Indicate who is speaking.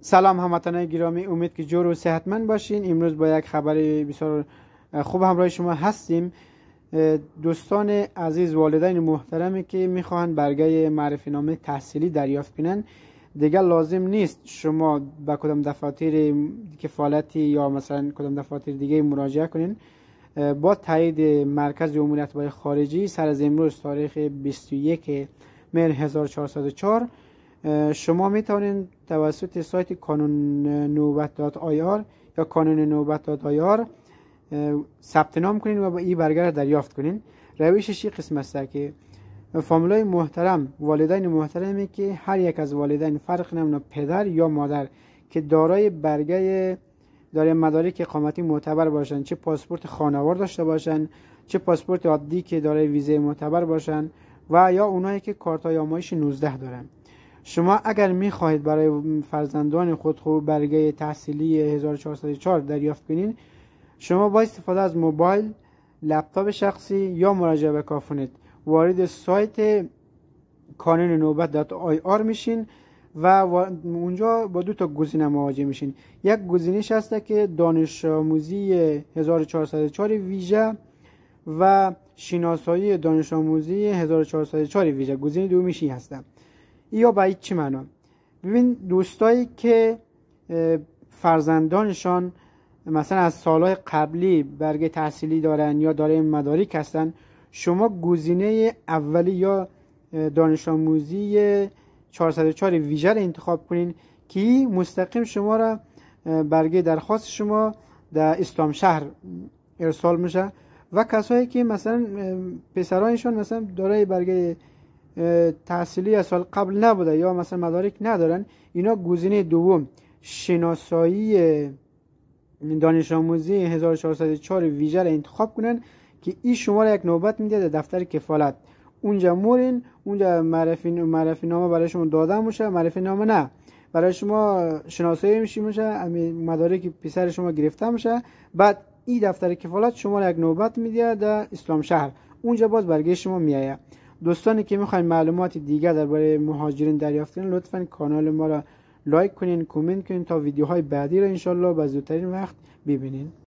Speaker 1: سلام هموطنان گرامی، امید که جور و صحتمند باشین. امروز با یک خبر بسیار خوب همراه شما هستیم. دوستان عزیز، والدین محترمی که میخواهند برگه معرفی نامه تحصیلی دریافت کنن، دیگر لازم نیست شما به کدام دفاتر کفالتی یا مثلا کدام دفاتر دیگه مراجعه کنین. با تایید مرکز امور اتباع خارجی سر از امروز تاریخ 21 مهر 1404 شما میتونید توسط سایت کانون نوبت.ir یا کانون نوبت.ir ثبت نام کنین و با این برگه را دریافت کنین. روشش این قسم است که فامیلای محترم، والدین محترمی که هر یک از والدین فرق نمیکنه پدر یا مادر که دارای برگه دارای مدارک اقامتی معتبر باشن، چه پاسپورت خانوار داشته باشن، چه پاسپورت عادی که دارای ویزه معتبر باشن و یا اونایی که کارتای آمایش 19 دارن. شما اگر میخواهید برای فرزندان خود برگه تحصیلی 1404 دریافت کنین، شما با استفاده از موبایل، لپتاپ شخصی یا مراجعه به کارفرمایید وارد سایت کانون نوبت.ir میشین و اونجا با دو تا گزینه مواجه میشین. یک گزینش هست که دانش آموزی 1404 ویژه و شناسایی دانش آموزی 1404 ویژه. گزینه دومیشی هست. یا با چی معنا؟ ببین دوستایی که فرزندانشان مثلا از سالهای قبلی برگه تحصیلی دارن یا دارای مدارک هستن، شما گزینه اولی یا دانش آموزی 404 ویژه را انتخاب کنین که مستقیم شما را برگه درخواست شما در اسلام شهر ارسال میشه و کسایی که مثلا پسرانشان مثلا دارای برگه تحصیلی از سال قبل نبوده یا مثلا مدارک ندارن، اینا گزینه دوم شناسایی دانش آموزی 1404 ویژه را انتخاب کنن که این شما را یک نوبت میده در دفتر کفالت. اونجا مورین، اونجا معرفی نامه برای شما داده میشه، معرفی نامه نه برای شما شناسایی میشه، مدارک پسر شما گرفته میشه. بعد این دفتر کفالت شما را یک نوبت میده در اسلام شهر، اونجا باز برگه شما میایه. دوستانی که میخواین معلومات دیگه درباره مهاجرین دریافت کنین، لطفاً کانال ما را لایک کنین، کامنت کنین تا ویدیوهای بعدی را انشالله به زودترین وقت ببینین.